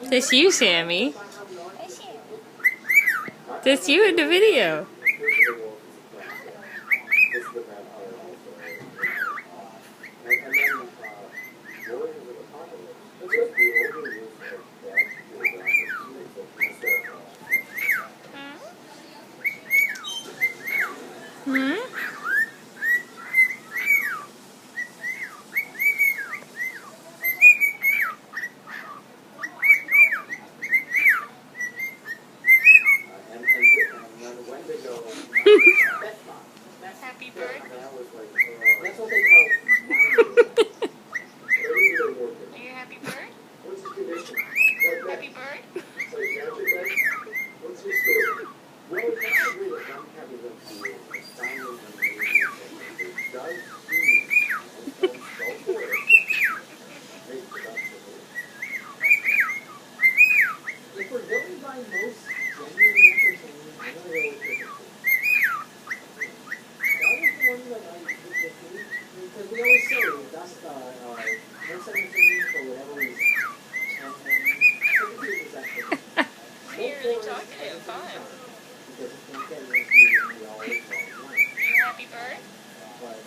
That's you, Sammy. That's you in the video. Hmm? Happy bird? That's what they call Are you a happy bird? what's the condition? Happy bird? What's your story? Well, it's not agree that one having them to you is finding amazing things. It does seem, and don't go for it, make production. If we're going by most genuine entertainment, I'm going to go with Chicken. That was the one that because we always say that's most entertaining for whatever reason. And Chicken is actually. You're really talkative, fun. Because it can't get into you always want. Are you a happy bird? But